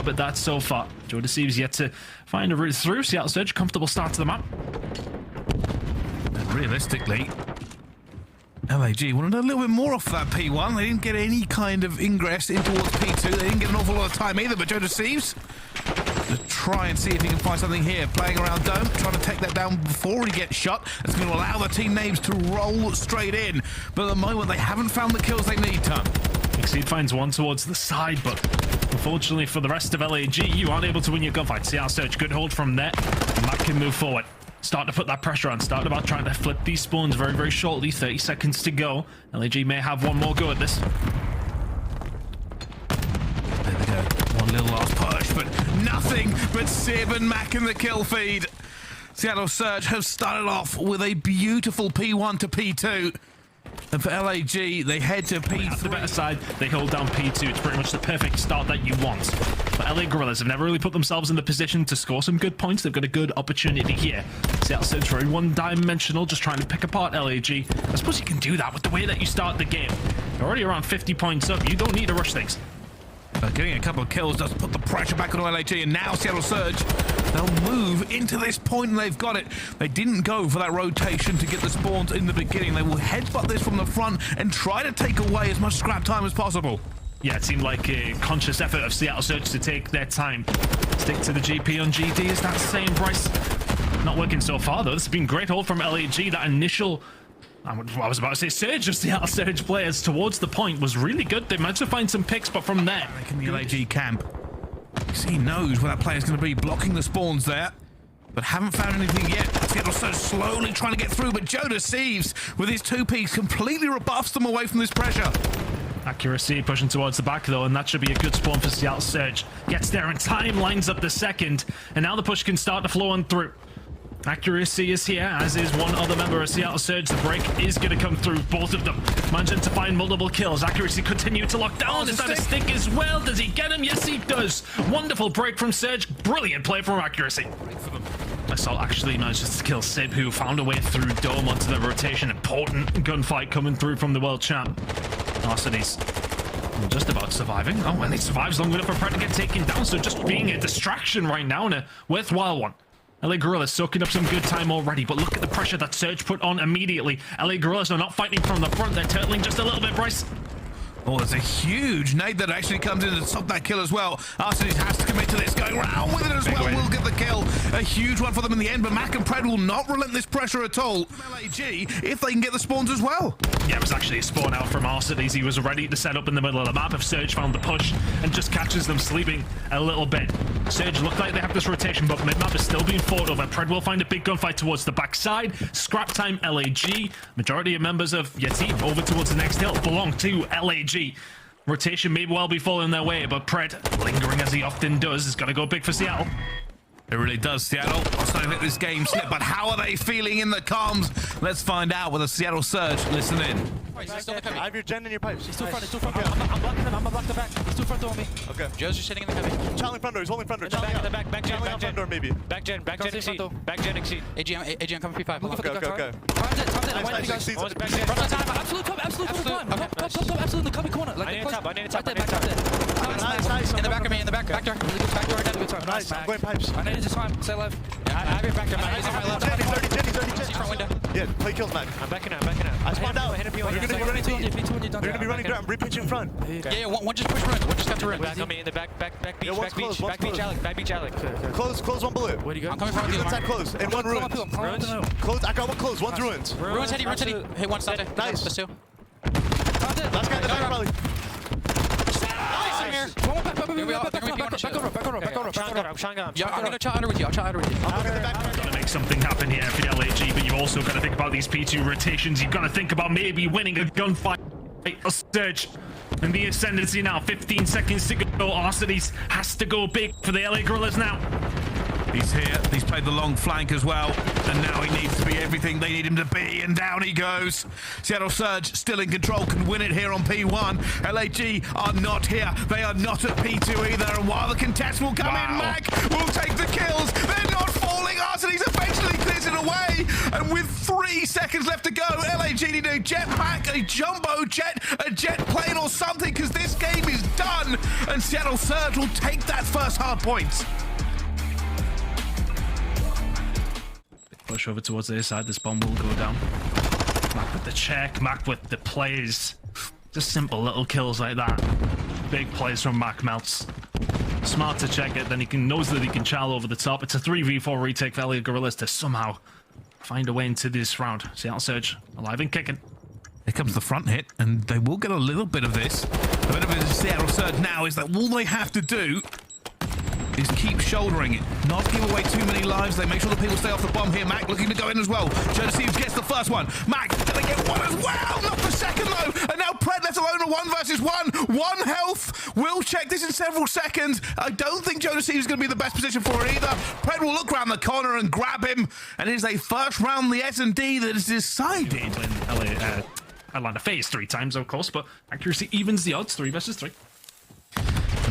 job at that so far. Joe Deceives yet to find a route through. Seattle Surge, comfortable start to the map. And realistically, LAG wanted a little bit more off that P1. They didn't get any kind of ingress in towards P2. They didn't get an awful lot of time either, but Joe Deceives to try and see if he can find something here. Playing around Dome, trying to take that down before he gets shot. That's going to allow the team names to roll straight in. But at the moment, they haven't found the kills they need, Tom. Exceed finds one towards the side, but unfortunately for the rest of LAG, you aren't able to win your gunfight. Seattle Surge, good hold from there. Matt can move forward. Start to put that pressure on. Start about trying to flip these spawns very, very shortly. 30 seconds to go. LAG may have one more go at this. There we go. One little last push, but nothing but Sib and Mac in the kill feed. Seattle Surge have started off with a beautiful P1 to P2. And for LAG, they head to P3. At the better side, they hold down P2. It's pretty much the perfect start that you want. But LA Guerillas have never really put themselves in the position to score some good points. They've got a good opportunity here. Seattle Surge very one-dimensional, just trying to pick apart LAG. I suppose you can do that with the way that you start the game. You're already around 50 points up. You don't need to rush things. Getting a couple of kills does put the pressure back on LAG, and now Seattle Surge, they'll move into this point, and they've got it. They didn't go for that rotation to get the spawns in the beginning. They will headbutt this from the front and try to take away as much scrap time as possible. Yeah, it seemed like a conscious effort of Seattle Surge to take their time. Stick to the GP on GD. Is that same Bryce? Not working so far, though. This has been great hold from LAG. That initial... I was about to say surge of Seattle Surge players towards the point was really good. They managed to find some picks, but from there... In the LAG camp, he knows where that player's going to be, blocking the spawns there, but haven't found anything yet. Seattle Surge slowly trying to get through, but Joe Deceives, with his 2Ps, completely rebuffs them away from this pressure. Accuracy pushing towards the back, though, and that should be a good spawn for Seattle Surge. Gets there in time, lines up the second, and now the push can start to flow on through. Accuracy is here, as is one other member of Seattle Surge. The break is going to come through, both of them. Managing to find multiple kills. Accuracy continue to lock down. Is that a stick as well? Does he get him? Yes, he does. Wonderful break from Surge. Brilliant play from Accuracy. Assault actually managed to kill Sib, who found a way through Dome onto the rotation. Important gunfight coming through from the world champ. Arsenes just about surviving. Oh, and he survives long enough for Pred to get taken down, so just being a distraction right now and a worthwhile one. LA Guerillas soaking up some good time already, but look at the pressure that Surge put on immediately. LA Guerillas are not fighting from the front. They're turtling just a little bit, Bryce. Oh, there's a huge nade that actually comes in to stop that kill as well. Arsenes has to commit to this, going around with it as well. Will get the kill. A huge one for them in the end, but Mac and Pred will not relent this pressure at all. LAG, if they can get the spawns as well. Yeah, it was actually a spawn out from Arsenes. He was ready to set up in the middle of the map if Surge found the push and just catches them sleeping a little bit. Surge look like they have this rotation, but mid-map is still being fought over. Pred will find a big gunfight towards the backside. Scrap time LAG. Majority of members of your team over towards the next hill belong to LAG. Rotation may well be falling their way, but Pred, lingering as he often does, is going to go big for Seattle. It really does, Seattle. I'm starting to let this game slip, but how are they feeling in the comms? Let's find out with the Seattle Surge. Listen in. I have your gen in your pipes. He's too front, he's too front. I'm blocking him, I'm gonna block the back. He's too front door me. Okay. Joe's just sitting in the cubby. Channeling front door, he's holding front door. Back gen, door maybe. Back gen exceed. Back gen exceed. AG, I'm coming P5. Okay. Top it. Absolute top, absolute cubby corner. I need a top. Nice. In the back of me, in the back. Back door. Really good back door right now. Good time. Nice, I'm going pipes. I need to just climb. Stay alive. Yeah, I have your back door. My name is on my left. 30 Front window. Yeah, play kills, man. I'm backing out. I spawned out. They're They're gonna be running ground. Repitch in front. Yeah, one just push run. One just got to run. Back on me in the back beach, Back beach, Alec. Close one bullet. Where'd you go? I'm coming from the Left side close. And one ruins. Close. I got one close. One's ruins. Ruins heady. Hey, one side. Nice. Let's do. Last guy in the back probably. Yeah, I'm gonna chat under with you. I'll chat under with you. Gotta make something happen here for the LAG, but you've also got to think about these P2 rotations. You've got to think about maybe winning a gunfight. A Surge and the ascendancy now. 15 seconds to go. Arsenes has to go big for the LA Guerillas now. He's here. He's played the long flank as well, and now he needs to be everything they need him to be, and down he goes. Seattle Surge still in control, can win it here on P1. LAG are not here. They are not at P2 either, and while the contest will come in, Mac will take the kills. They're not falling. Arsenes eventually clears it away, and with 3 seconds left to go, LAG need a jetpack, a jumbo jet, a jet plane or something, because this game is done. one, and Seattle Surge will take that first hard point. Push over towards their side. This bomb will go down. Mac with the check. Mac with the plays. Just simple little kills like that. Big plays from Mac Melts. Smart to check it. Then he knows that he can chow over the top. It's a 3v4 retake for LA Guerrillas to somehow find a way into this round. Seattle Surge alive and kicking. Here comes the front hit, and they will get a little bit of this. A bit of it is Seattle Surge now is that all they have to do is keep shouldering it, not give away too many lives. They make sure the people stay off the bomb here. Mac looking to go in as well. Thieves gets the first one. Mac gonna get one as well, not the second though. And now Pred left alone a 1 versus 1. 1 health. We'll check this in several seconds. I don't think Thieves is going to be the best position for it either. Pred will look around the corner and grab him. And it is a first round the S&D that is decided. Atlanta Faze 3 times, of course, but accuracy evens the odds. 3 versus 3.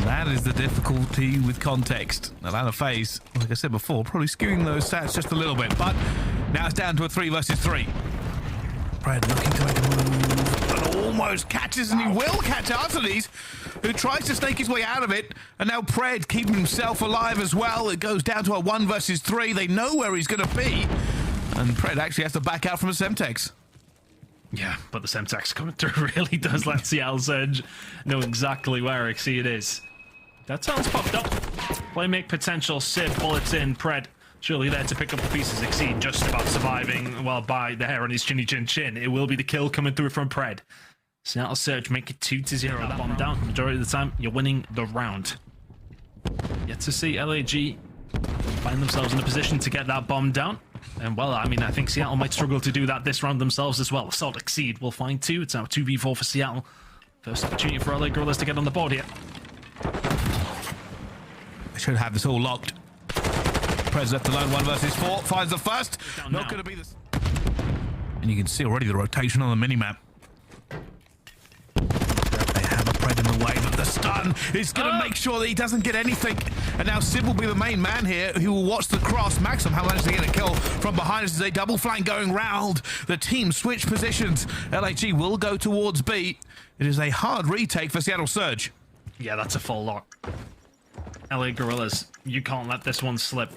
That is the difficulty with context. Atlanta Faze, like I said before, probably skewing those stats just a little bit, but now it's down to a 3 versus 3. Pred looking to make a move, and almost catches, and he will catch Arteles, who tries to snake his way out of it, and now Pred keeping himself alive as well. It goes down to a 1 versus 3. They know where he's going to be, and Pred actually has to back out from a Semtex. Yeah, but the Semtex coming through really does let Seattle Surge know exactly where Exceed is. That sounds popped up. Playmake potential, Sib, bullets in, Pred. Surely there to pick up the pieces. Exceed just about surviving, well, by the hair on his chinny chin chin. It will be the kill coming through from Pred. Seattle Surge make it 2-0. That bomb down. Majority of the time, you're winning the round. Yet to see LAG find themselves in a position to get that bomb down. And, well, I mean, I think Seattle might struggle to do that this round themselves as well. Assault Exceed will find 2. It's now 2v4 for Seattle. First opportunity for LA Guerrillas to get on the board here. They should have this all locked. Prez left alone, 1 versus 4. Finds the first. Not going to be this. And you can see already the rotation on the minimap. They have a Pred in the way, but the stun is going to make sure that he doesn't get anything. And now Sib will be the main man here, who will watch the cross. Max somehow managed to get a kill from behind us as a double flank going round. The team switch positions. LAG will go towards B. It is a hard retake for Seattle Surge. Yeah, that's a full lock. LA Guerrillas, you can't let this one slip.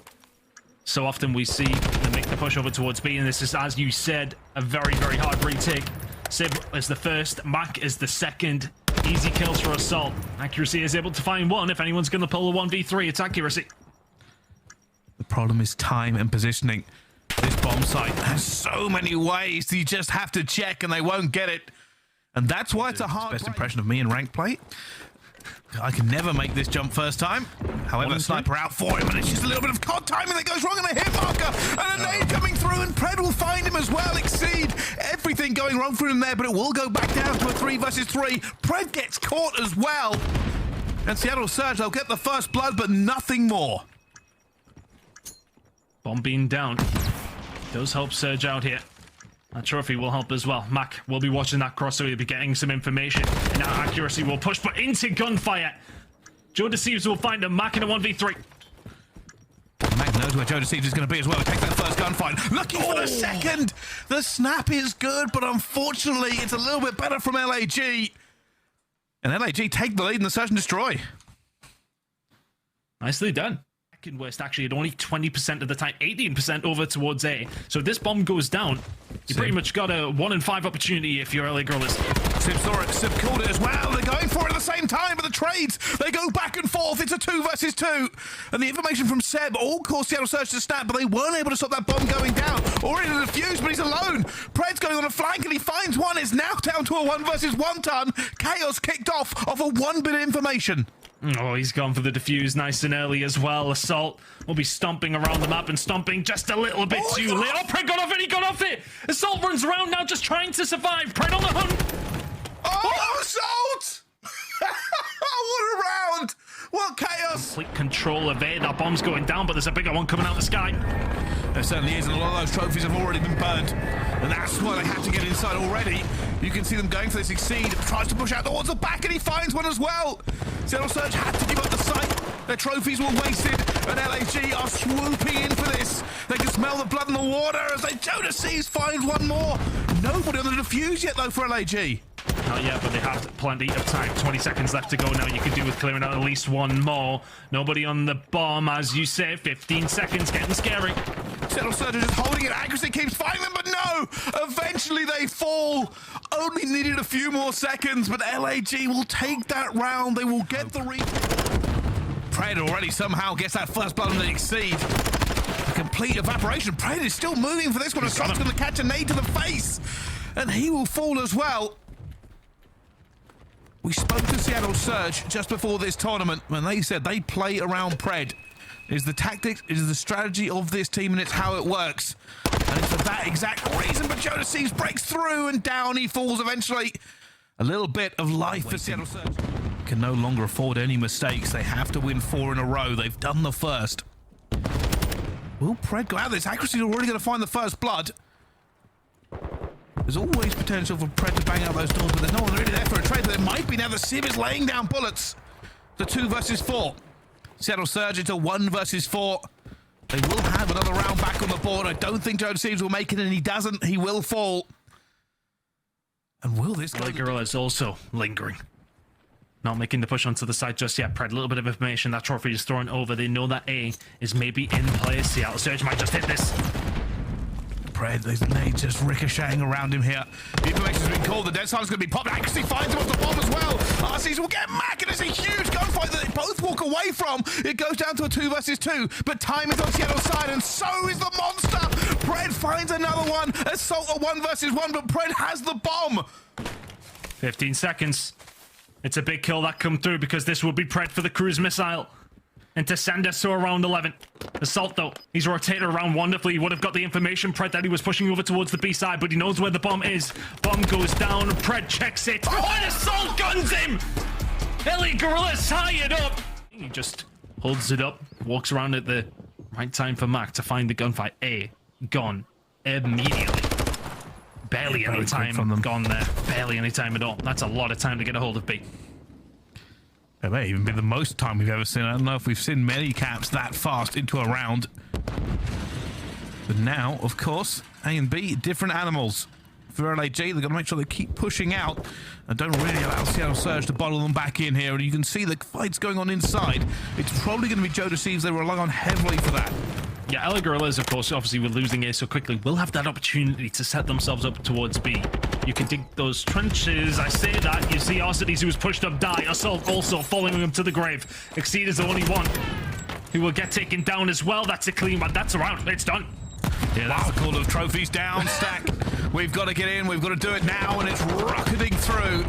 So often we see them make the push over towards B, and this is, as you said, a very, very hard retake. Sib is the first, Mac is the second. Easy kills for Assault. Accuracy is able to find 1. If anyone's going to pull a 1v3, it's Accuracy. The problem is time and positioning. This bomb site has so many ways that you just have to check and they won't get it. And that's why it's a hard best impression of me in ranked play. I can never make this jump first time. However, Sniper out for him, and it's just a little bit of COD timing that goes wrong, and a hit marker, and a nade coming through, and Pred will find him as well. Exceed. Everything going wrong for him there, but it will go back down to a 3 versus 3. Pred gets caught as well. And Seattle Surge, they'll get the first blood, but nothing more. Bomb being down. Does help Surge out here. That trophy will help as well. Mac will be watching that cross, so he'll be getting some information. And now Accuracy will push, but into gunfire. Joe Deceives will find a Mac in a 1v3. Mac knows where Joe Deceives is going to be as well. He takes that first gunfight. Looking for the second. The snap is good, but unfortunately, it's a little bit better from LAG. And LAG take the lead in the Search and Destroy. Nicely done. Second worst actually at only 20% of the time, 18% over towards A. So if this bomb goes down, you pretty much got a 1 in 5 opportunity if you're LA Guerrillas. Sib saw it, Sib called it as well. They're going for it at the same time, but the trades, they go back and forth. It's a 2 versus 2. And the information from Seb all caused Seattle Surge to snap, but they weren't able to stop that bomb going down. Already the defuse, but he's alone. Pred's going on a flank, and he finds one. It's now down to a 1 versus 1 ton. Chaos kicked off of a 1 bit of information. Oh, he's gone for the defuse nice and early as well. Assault will be stomping around the map and stomping just a little bit too late. Oh, Pred got off it! He got off it! Assault runs around now just trying to survive. Pred on the hunt! Oh, Assault! What a round! What chaos! Complete control of it. That bomb's going down, but there's a bigger one coming out the sky. There certainly is, and a lot of those trophies have already been burned. And that's why they have to get inside already. You can see them going for this Exceed. Tries to push out towards the back, and he finds one as well. Seattle Surge had to give up the site. Their trophies were wasted, and LAG are swooping in for this. They can smell the blood in the water as they Joe Deceives finds one more. Nobody on the defuse yet, though, for LAG. Not yet, but they have plenty of time. 20 seconds left to go now. You could do with clearing out at least one more. Nobody on the bomb, as you say. 15 seconds, getting scary. CDL Surge are just holding it. Accuracy keeps fighting them, but no! Eventually they fall. Only needed a few more seconds, but LAG will take that round. They will get the Pred already somehow gets that first blood on the Exceed. A complete evaporation. Pred is still moving for this one. Assault's going to catch a nade to the face, and he will fall as well. We spoke to CDL Surge just before this tournament, and they said they play around Pred. It is the tactics, it is the strategy of this team, and it's how it works. And it's for that exact reason, but Thieves breaks through, and down he falls eventually. A little bit of life for CDL Surge. Can no longer afford any mistakes. They have to win 4 in a row. They've done the first. Will Pred go out of this? Accuracy is already going to find the first blood. There's always potential for Pred to bang out those doors, but there's no one really there for a trade. But there might be now. The Civ is laying down bullets. The 2 versus 4. CDL Surge into 1 versus 4. They will have another round back on the board. I don't think Thieves will make it, and he doesn't. He will fall. And will this LA Guerrillas also lingering. Not making the push onto the side just yet. Pred, a little bit of information. That trophy is thrown over. They know that A is maybe in play. CDL Surge might just hit this. Pred, there's nades just ricocheting around him here. The information's been called. The dead sign's going to be popped. Accuracy finds him off the bomb as well. RCs will get Mac, and it's a huge gunfight that they both walk away from. It goes down to a 2 versus 2, but time is on Seattle's side, and so is the monster. Pred finds another one. Assault a 1 versus 1, but Pred has the bomb. 15 seconds. It's a big kill that come through, because this will be Pred for the cruise missile. And to send us to around 11. Assault, though, he's rotated around wonderfully. He would have got the information, Pred, that he was pushing over towards the B side, but he knows where the bomb is. Bomb goes down, Pred checks it. Oh, and Assault guns him! LA Guerrillas tie it up! He just holds it up, walks around at the right time for Mac to find the gunfight. A, gone immediately. Barely any time from them gone there. Barely any time at all. That's a lot of time to get a hold of B. It may even be the most time we've ever seen. I don't know if we've seen many caps that fast into a round. But now, of course, A and B, different animals. For LAG, they've got to make sure they keep pushing out and don't really allow CDL Surge to bottle them back in here. And you can see the fights going on inside. It's probably going to be Thieves. They rely on heavily for that. Yeah, LA Guerrillas, of course, obviously with losing A so quickly, will have that opportunity to set themselves up towards B. You can dig those trenches. I say that. You see Arcides, who was pushed up, die. Assault also following him to the grave. Exceed is the only one who will get taken down as well. That's a clean one. That's around. It's done. Yeah, that's the call of trophies down, Stack. We've got to get in. We've got to do it now, and it's rocketing through.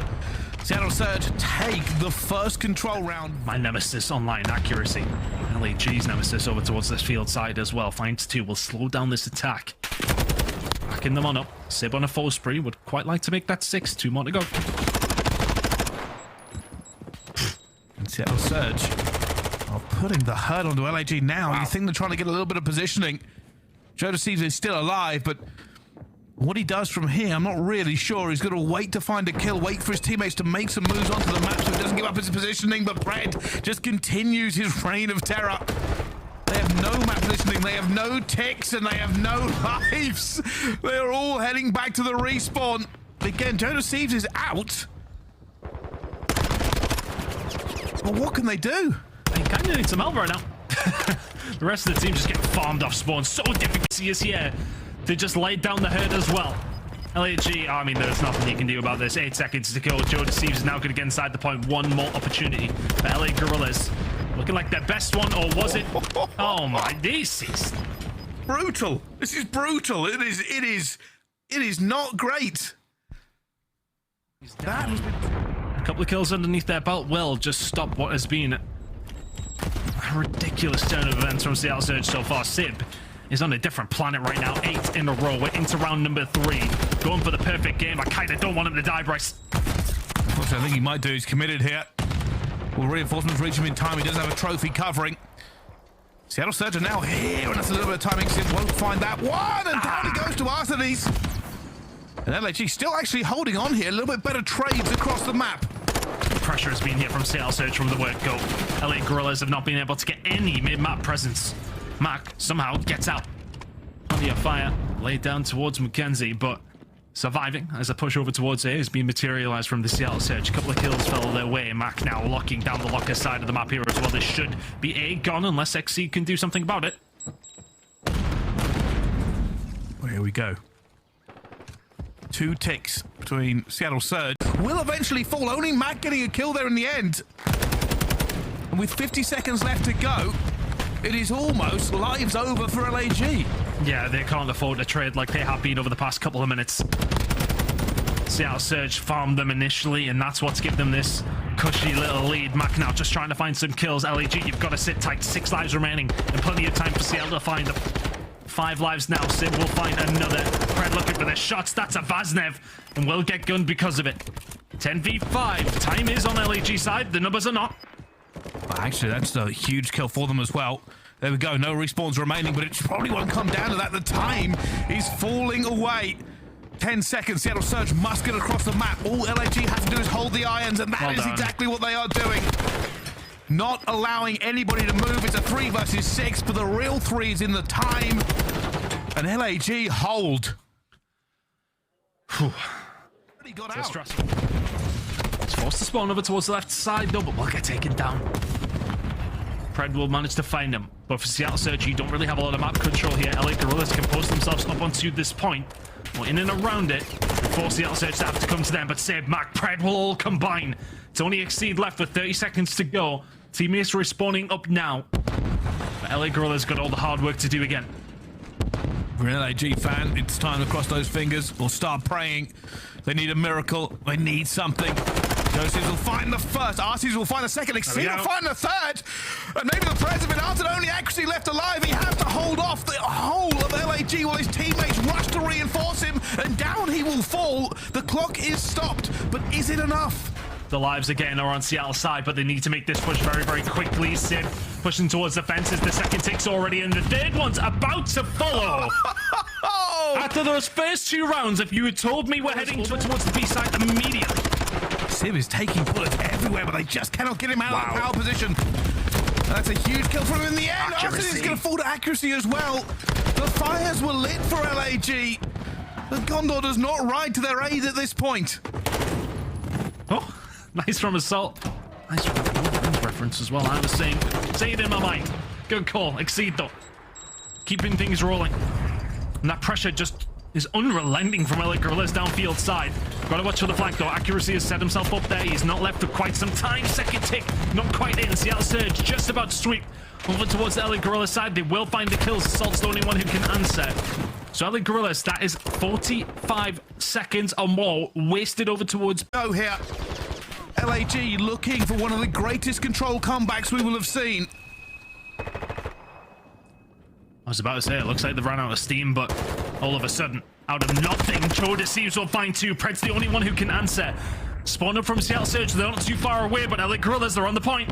CDL Surge take the first control round. My nemesis online accuracy. LAG's nemesis over towards this field side as well. Finds 2 will slow down this attack. Backing them on up. Sib on a 4 spree. Would quite like to make that 6. 2 more to go. And CDL Surge are putting the hurt onto LAG now. Wow. You think they're trying to get a little bit of positioning. Thieves is still alive, but what he does from here, I'm not really sure. He's going to wait to find a kill, wait for his teammates to make some moves onto the map so he doesn't give up his positioning, but Pred just continues his reign of terror. They have no map positioning, they have no ticks, and they have no lives. They are all heading back to the respawn. Again, Thieves is out. Well, what can they do? They kind of need some help right now. The rest of the team just get farmed off spawn. So difficult is here to just lay down the herd as well. LAG, I mean, there's nothing you can do about this. 8 seconds to kill. Thieves is now going to get inside the point. One more opportunity for LA Guerrillas. Looking like their best one, or was it? Oh my, this is brutal. This is brutal. It is not great. That has been... A couple of kills underneath their belt will just stop what has been a ridiculous turn of events from CDL Surge so far. Sib is on a different planet right now. 8 in a row. We're into round number 3. Going for the perfect game. I kind of don't want him to die, Bryce. What I think he might do is committed here. Will reinforcements reach him in time? He does have a trophy covering. CDL Surge are now here, and that's a little bit of timing. Sib won't find that one, and down he goes to Arcides. And LAG still actually holding on here. A little bit better trades across the map. Pressure has been here from CDL Surge from the word go. LA Guerrillas have not been able to get any mid-map presence. Mac somehow gets out. Plenty of fire laid down towards Mackenzie, but surviving as a push over towards A is being materialized from the Seattle Surge. A couple of kills fell their way. Mac now locking down the locker side of the map here as well. This should be A gone unless XC can do something about it. Well, here we go. 2 ticks between Seattle Surge. Will eventually fall, only Mac getting a kill there in the end. And with 50 seconds left to go, it is almost lives over for LAG. Yeah, they can't afford to trade like they have been over the past couple of minutes. Seattle Surge farmed them initially, and that's what's given them this cushy little lead. Mac now just trying to find some kills. LAG, you've got to sit tight. 6 lives remaining, and plenty of time for Seattle to find them. 5 lives now. Sim will find another. Pred looking for the shots. That's a Vaznev, and will get gunned because of it. 10v5. Time is on LAG side. The numbers are not. Well, actually, that's a huge kill for them as well. There we go. No respawns remaining, but it probably won't come down to that. The time is falling away. 10 seconds. Seattle Surge must get across the map. All LAG have to do is hold the irons, and that is exactly what they are doing. Not allowing anybody to move. It's a 3 versus 6, but the real 3 is in the time. And LAG hold. Whew. He got It's out. stressful. It's forced to spawn over towards the left side though, but will get taken down. Pred will manage to find him, but for Seattle Surge, you don't really have a lot of map control here. LA Guerrillas can post themselves up onto this point, or in and around it, and force Seattle Surge to have to come to them, but save Mac. Pred will all combine. It's only Exceed left with 30 seconds to go. Teammates respawning up now. But LA Guerrillas got all the hard work to do again. For an LAG fan, it's time to cross those fingers or start praying. They need a miracle. They need something. Joseph will find the first. Arcees will find the second. Exceed will find the third. And maybe the prayers have been answered. Only Accuracy left alive. He has to hold off the whole of LAG while his teammates rush to reinforce him. And down he will fall. The clock is stopped. But is it enough? The lives again are on Seattle's side, but they need to make this push very, very quickly. Sid pushing towards the fences. The second tick's already in. The third one's about to follow. After those first 2 rounds, if you had told me we're heading towards the B side immediately. Sim is taking bullets everywhere, but they just cannot get him out of the power position. That's a huge kill from him in the end. Arcees is going to fall to Accuracy as well. The fires were lit for LAG. The Gondor does not ride to their aid at this point. Oh, nice from Assault. Nice from the reference as well. I was saying it in my mind. Good call. Exceed though. Keeping things rolling. And that pressure just is unrelenting from LA Guerrillas downfield side. Gotta watch for the flank though. Accuracy has set himself up there. He's not left for quite some time. Second tick, not quite in. Seattle Surge just about to sweep over towards the LA Guerrillas side. They will find the kills. Assault's the only one who can answer. So LA Guerrillas, that is 45 seconds or more wasted over towards... Go here. LAG looking for one of the greatest control comebacks we will have seen. I was about to say, it looks like they've run out of steam, but all of a sudden, out of nothing, Joe Deceives will find 2. Pred's the only one who can answer. Spawn up from Seattle Surge, they're not too far away, but LA Guerrillas, they're on the point.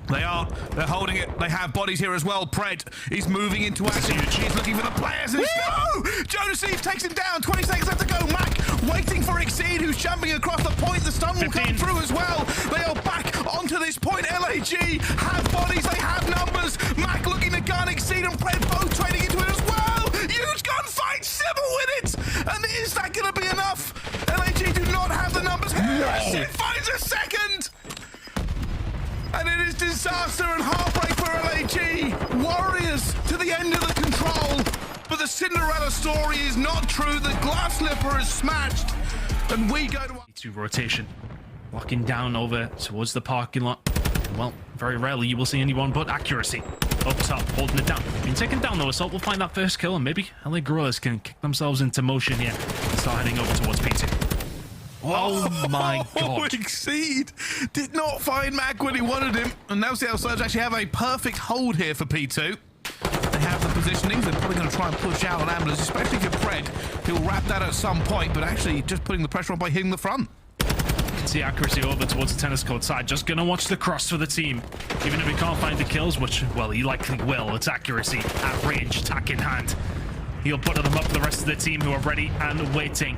They are. They're holding it. They have bodies here as well. Pred is moving into action. He's looking for the players. And Joe Deceives takes him down. 20 seconds left to go. Mac waiting for Exceed, who's jumping across the point. The stun will come through as well. They are back onto this point. LAG have bodies. They have numbers. Mac looking to gun Exceed and Pred both trading into it as well. Huge gunfight. Sybil with it. And is that going to be enough? LAG do not have the numbers. Sid finds a second. And it is disaster and heartbreak for LAG. Warriors to the end of the control. But the Cinderella story is not true. The glass slipper is smashed. And we go to rotation. Locking down over towards the parking lot. Well, very rarely you will see anyone but Accuracy. Up top, holding it down. Being taken down though, Assault will find that first kill. And maybe LA Guerrillas can kick themselves into motion here. And start heading over towards P2. Oh my god. Exceed did not find Mac when he wanted him. And now Seattle Surge actually have a perfect hold here for P2. They have the positionings. They're probably going to try and push out on Ambulance, especially for Pred. He'll wrap that at some point, but actually just putting the pressure on by hitting the front. You can see Accuracy over towards the tennis court side. Just going to watch the cross for the team. Even if he can't find the kills, which, well, he likely will. It's Accuracy at range, tack in hand. He'll put them up for the rest of the team who are ready and waiting.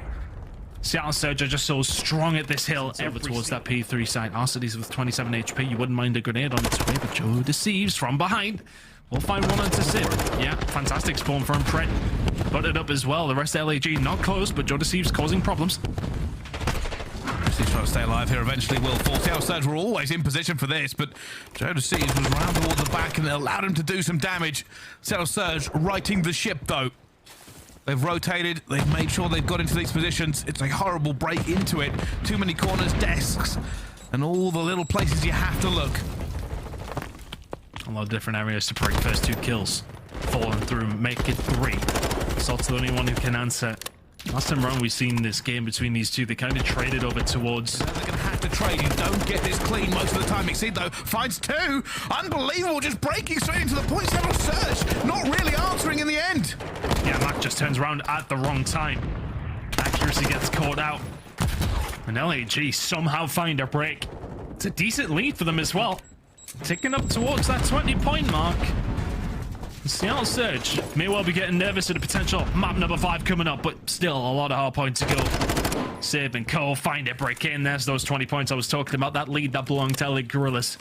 Seattle Surge are just so strong at this hill. Over towards that P3 side. Arcides with 27 HP. You wouldn't mind a grenade on its way, but Joe Deceives from behind. We'll find one onto Sid. Yeah, fantastic spawn from Pred. Put it up as well. The rest of LAG not close, but Joe Deceives causing problems. He's trying to stay alive here. Eventually will fall. Seattle Surge were always in position for this, but Joe Deceives was round towards the back and it allowed him to do some damage. Seattle Surge righting the ship though. They've rotated, they've made sure they've got into these positions. It's a horrible break into it. Too many corners, desks, and all the little places you have to look. A lot of different areas to break first 2 kills. Falling through, make it 3. Salt's the only one who can answer. Last time around we've seen this game between these two, they kind of traded over towards... They're going to have to trade. You don't get this clean most of the time. Exceed though, finds 2. Unbelievable, just breaking straight into the point. Seattle Surge, not really answering in the end. Yeah, Mac just turns around at the wrong time. Accuracy gets caught out. And LAG somehow find a break. It's a decent lead for them as well. Ticking up towards that 20-point mark. Seattle Surge may well be getting nervous at a potential map number 5 coming up, but still a lot of hard points to go. Sib and Cole find it, break in. There's those 20 points I was talking about. That lead that belonged to LA Guerillas.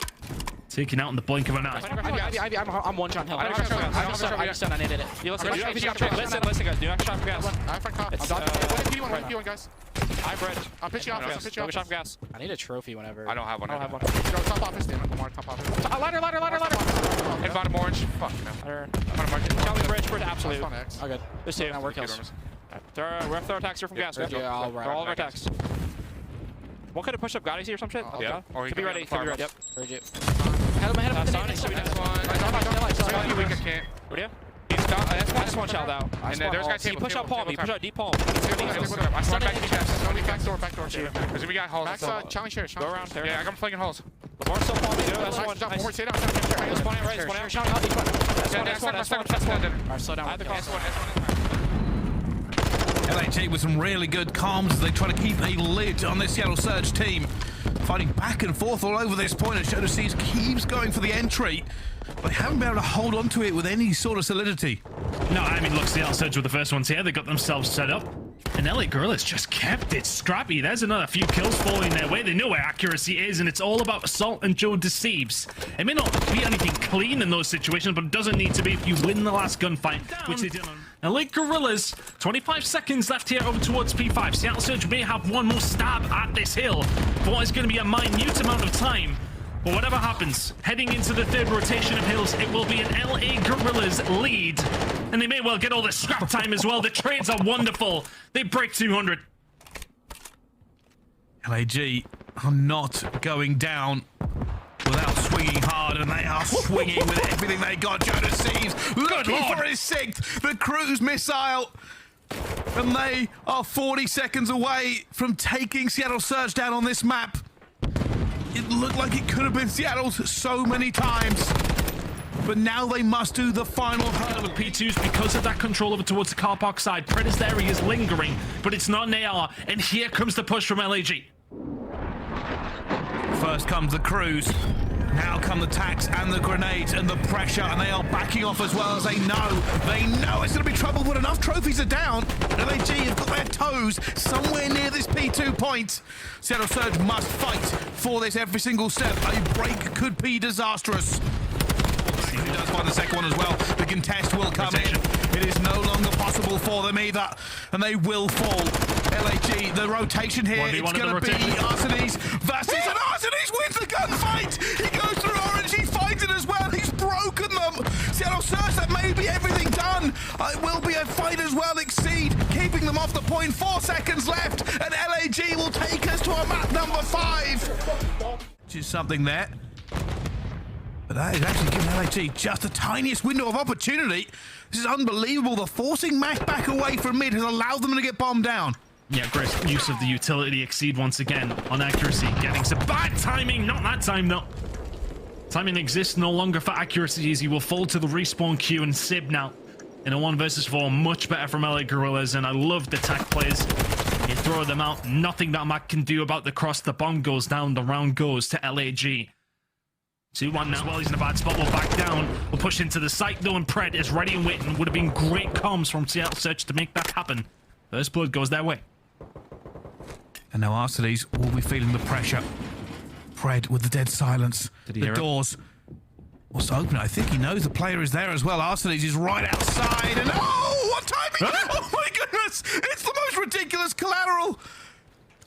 Taken out in the blink of an eye. I'm one shot hill. I just I needed it. Listen, guys. Do not shot for gas. Guys. I'm red. I'm pitching off. Don't shot for gas. I need a trophy whenever. I don't have one. I don't have one. Top office, Dan. Top office. Ladder. In bottom orange. Fuck, no. Charlie Bridge for absolute. Oh, good. There's 2. Now work kills. We have throw attacks here from gas. Yeah, all of our attacks. What could have pushed up Guerillas or some shit? Yeah. Or could be ready. Could be ready. Yep. Heard you. Head up. Where do you? I just one shelled out. And then there's guys. He push out palm. He push out deep palm. I start back to gas. Back door. Because we got halls. Challenge here. Go around. Yeah, I got flinging holes. More still palm. That's one. Spawn out right. Spawn out. Shot out. That's one. Alright, slow down. I have the cost one. LAG with some really good comms as they try to keep a lid on this Seattle Surge team. Fighting back and forth all over this point as Joe Deceives keeps going for the entry, but they haven't been able to hold on to it with any sort of solidity. No, I mean, look, Seattle Surge were the first ones here. They got themselves set up. And LA Guerillas just kept it scrappy. There's another few kills falling their way. They know where accuracy is, and it's all about Assault and Joe Deceives. It may not be anything clean in those situations, but it doesn't need to be if you win the last gunfight, which they did on LA Guerillas. 25 seconds left here over towards P5. Seattle Surge may have one more stab at this hill for what is going to be a minute amount of time. But whatever happens, heading into the 3rd rotation of hills, it will be an LA Guerillas lead. And they may well get all the scrap time as well. The trades are wonderful. They break 200. LAG are not going down without swinging hard, and they are swinging with everything they got. Joe Deceives looking for his 6th, the cruise missile. And they are 40 seconds away from taking Seattle Surge down on this map. It looked like it could have been Seattle's so many times. But now they must do the final hurdle. With P2s because of that control over towards the car park side. Predator's there, he is lingering, but it's not an AR. And here comes the push from LAG. First comes the cruise. Now come the tax and the grenades and the pressure, and they are backing off as well as they know. They know it's going to be trouble, but enough trophies are down. LAG have got their toes somewhere near this P2 point. Seattle Surge must fight for this every single step. A break could be disastrous. See who does find the second one as well. The contest will come in. It is no longer possible for them either, and they will fall. LAG, the rotation here, it's going to be Arcides versus, and Arcides wins the gunfight! He goes through orange, he fights it as well, he's broken them! Seattle Surge, that may be everything done! It will be a fight as well, Exceed, keeping them off the point, 4 seconds left, and LAG will take us to a map number 5! Which is something there. But that is actually giving LAG just the tiniest window of opportunity. This is unbelievable. The forcing Mac back away from mid has allowed them to get bombed down. Yeah, great use of the utility. Exceed once again on accuracy. Getting some bad timing. Not that time, though. Timing exists no longer for accuracy as he will fall to the respawn queue and Sib now. In a 1 versus 4, much better from LA Guerillas, and I love the tack plays. You throw them out. Nothing that Mac can do about the cross. The bomb goes down. The round goes to LAG. 2-1 now. Well, he's in a bad spot. We'll back down. We'll push into the site, though, and Pred is ready and waiting. Would have been great comms from Seattle Surge to make that happen. First blood goes their way. And now Arcades will be feeling the pressure. Pred with the dead silence. Did he The hear it? doors. What's open? I think he knows the player is there as well. Arcades is right outside. And oh, what timing! Oh my goodness! It's the most ridiculous collateral.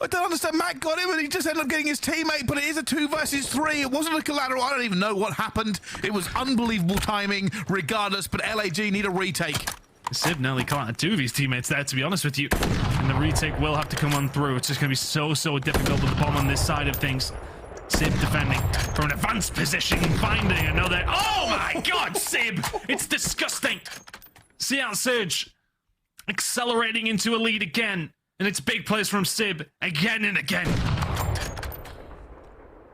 I don't understand. Matt got him and he just ended up getting his teammate, but it is a 2 versus 3. It wasn't a collateral. I don't even know what happened. It was unbelievable timing regardless, but LAG need a retake. Sib nearly caught 2 of his teammates there, to be honest with you. And the retake will have to come on through. It's just going to be so difficult with the bomb on this side of things. Sib defending from an advanced position, finding another. Oh my god, Sib! It's disgusting. CL Surge accelerating into a lead again. And it's big plays from Sib again and again.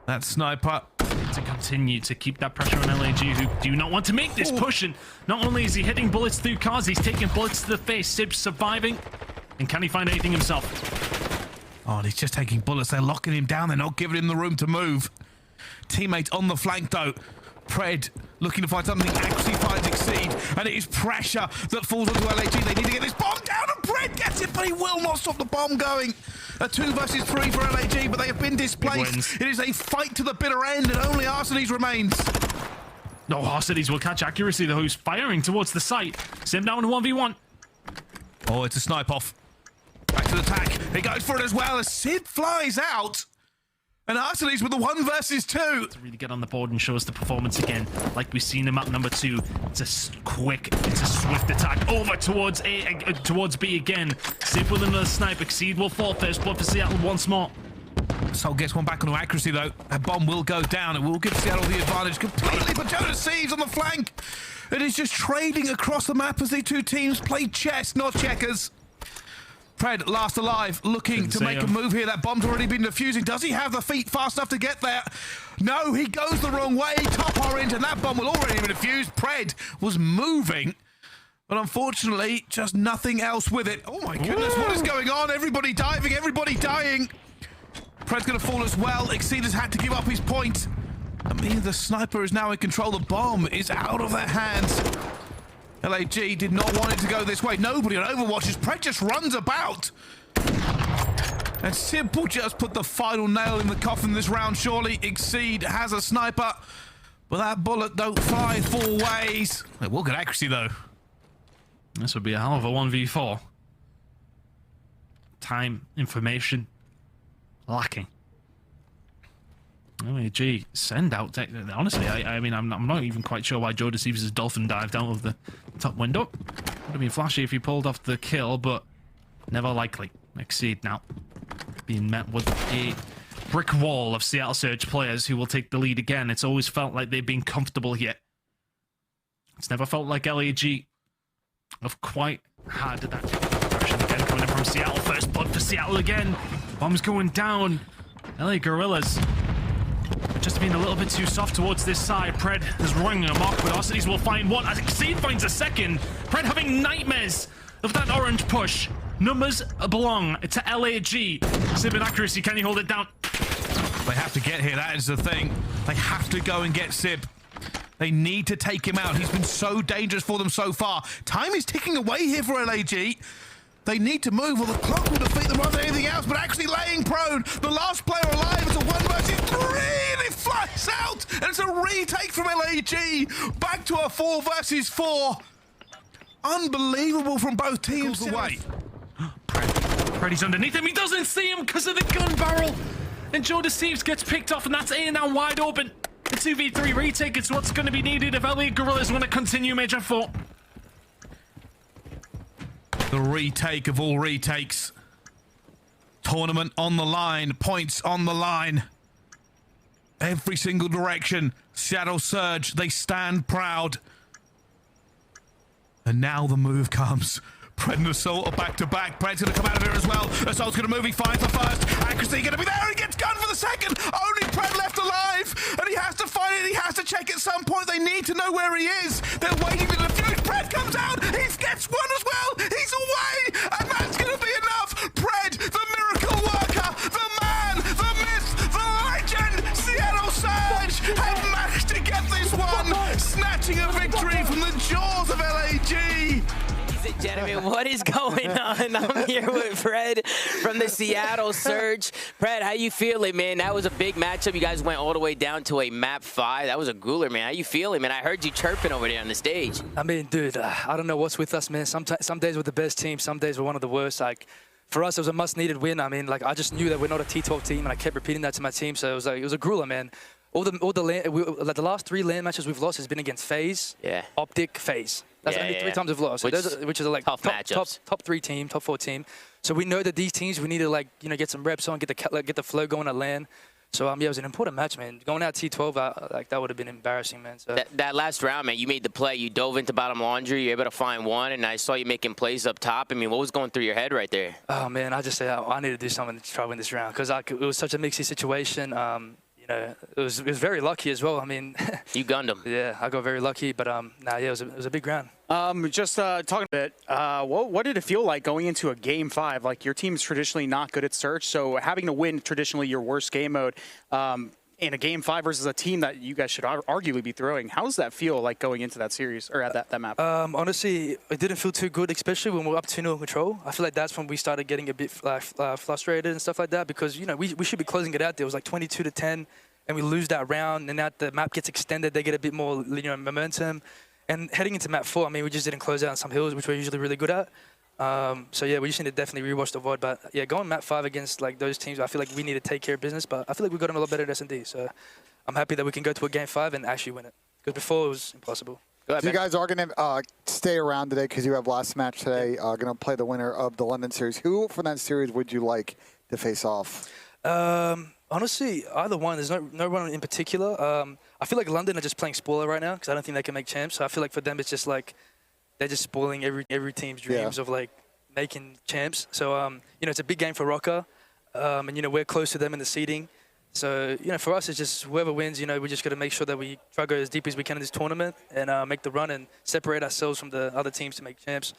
That sniper. To continue to keep that pressure on LAG, who do not want to make this push. And not only is he hitting bullets through cars, he's taking bullets to the face. Sib's surviving. And can he find anything himself? Oh, and he's just taking bullets. They're locking him down. They're not giving him the room to move. Teammate on the flank, though. Pred looking to find something. Actually finds Exceed. And it is pressure that falls onto LAG. They need to get this bomb down. And Pred gets it, but he will not stop the bomb going. A 2 versus 3 for LAG, but they have been displaced. It is a fight to the bitter end, and only Arcades remains. No, Arcades will catch accuracy, though, who's firing towards the site. Sim down 1v1. Oh, it's a snipe off. Back to the attack. He goes for it as well as Sid flies out. And Arcades with the 1 versus 2. To really get on the board and show us the performance again, like we've seen in map number 2. It's a swift attack over towards towards B again. Sib with another snipe. Exceed will fall. First blood for Seattle once more. Sol gets one back on accuracy though. That bomb will go down. It will give Seattle the advantage completely. But Jonas Thieves on the flank. It is just trading across the map as the 2 teams play chess, not checkers. Pred, last alive, looking to make a move here. That bomb's already been defusing. Does he have the feet fast enough to get there? No, he goes the wrong way. Top orange, and that bomb will already be defused. Pred was moving, but unfortunately, just nothing else with it. Oh my goodness, what is going on? Everybody diving, everybody dying. Pred's going to fall as well. Exceed has had to give up his point. I mean, the sniper is now in control. The bomb is out of their hands. LAG did not want it to go this way. Nobody on Overwatch as Pred just runs about. And Simple just put the final nail in the coffin this round, surely. Exceed has a sniper. But that bullet don't fly 4 ways. It will get accuracy, though. This would be a hell of a 1v4. Time, information, lacking. LAG send out. Honestly, I mean, I'm not even quite sure why Joe Deceives' dolphin dived out of the top window. Would have been flashy if he pulled off the kill, but never likely. Exceed now being met with a brick wall of Seattle Surge players who will take the lead again. It's always felt like they've been comfortable here. It's never felt like LAG have quite had that pressure again coming in from Seattle. First blood for Seattle again. Bombs going down. LA Guerillas just being a little bit too soft towards this side. Pred is running amok, but Arcades will find one as Exceed finds a second. Pred having nightmares of that orange push. Numbers belong to LAG. Sib and accuracy, can he hold it down? They have to get here, that is the thing. They have to go and get Sib. They need to take him out. He's been so dangerous for them so far. Time is ticking away here for LAG. They need to move or the clock will defeat them more than anything else, but actually laying prone. The last player alive is a 1 versus 3 and it flies out. And it's a retake from LAG. Back to a 4 versus 4. Unbelievable from both teams. Away. Freddy's underneath him. He doesn't see him because of the gun barrel. And Joe Deceives gets picked off, and that's A now wide open. The 2v3 retake is what's going to be needed if LA Guerillas want to continue Major 4. The retake of all retakes. Tournament on the line. Points on the line. Every single direction. Seattle Surge, they stand proud. And now the move comes. Pred and Assault are back to back. Pred's going to come out of here as well. Assault's going to move. He finds the first. Accuracy going to be there. He gets gunned for the second. Only Pred left alive. And he has to find it. He has to check at some point. They need to know where he is. They're waiting to defuse. Pred comes out. He gets one as well. He's away. And that's going to be enough. Pred, the miracle worker, the man, the myth, the legend. Seattle Surge have managed to get this one. Snatching a victory from the jaws of LAG. I mean, what is going on? I'm here with Fred from the Seattle Surge. Fred, how you feeling, man? That was a big matchup. You guys went all the way down to a map 5. That was a grueler, man. How you feeling, man? I heard you chirping over there on the stage. I mean, dude, I don't know what's with us, man. Some days we're the best team. Some days we're one of the worst. Like, for us, it was a must-needed win. I mean, like, I just knew that we're not a T12 team, and I kept repeating that to my team. So it was a grueler, man. The last 3 LAN matches we've lost has been against Faze, Optic, Faze. That's only 3 times we've lost. So which is like top 3 team, top 4 team. So we know that these teams we need to like get some reps on, get the flow going at LAN. So yeah, it was an important match, man. Going out T12, like that would have been embarrassing, man. So that last round, man, you made the play. You dove into bottom laundry. You're able to find one, and I saw you making plays up top. I mean, what was going through your head right there? Oh man, I just said I need to do something to try to win this round because it was such a mixy situation. It was very lucky as well. I mean, you gunned him. Yeah, I got very lucky, but yeah, it was a big round. Just talking a bit, what did it feel like going into a game 5? Like your team's traditionally not good at search, so having to win traditionally your worst game mode in a game 5 versus a team that you guys should arguably be throwing. How does that feel like going into that series or at that map? Honestly, it didn't feel too good, especially when we were up 2-0 control. I feel like that's when we started getting a bit frustrated and stuff like that because we should be closing it out. There was like 22-10, and we lose that round, and now the map gets extended. They get a bit more momentum. And heading into map 4, I mean, we just didn't close out on some hills, which we're usually really good at. So yeah, we just need to definitely rewatch the VOD. But yeah, going map 5 against like those teams, I feel like we need to take care of business. But I feel like we got them a lot better at S&D. So I'm happy that we can go to a game 5 and actually win it. Because before it was impossible. So you guys are going to stay around today because you have last match today. Going to play the winner of the London series. Who from that series would you like to face off? Honestly, either one. There's no one in particular. I feel like London are just playing spoiler right now because I don't think they can make champs. So I feel like for them it's just like they're just spoiling every team's dreams of like making champs. So it's a big game for Rokkr, and we're close to them in the seeding. So for us it's just whoever wins. We just got to make sure that we try to go as deep as we can in this tournament and make the run and separate ourselves from the other teams to make champs.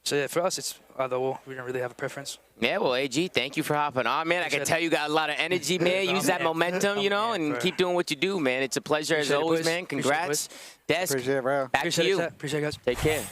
So yeah, for us it's either or. We don't really have a preference. Yeah, well, AG, thank you for hopping on, man. I can tell you got a lot of energy, man. Use that momentum, and keep doing what you do, man. It's a pleasure as always, man. Congrats. Desk, appreciate it, bro. Back to you. Appreciate it, guys. Take care.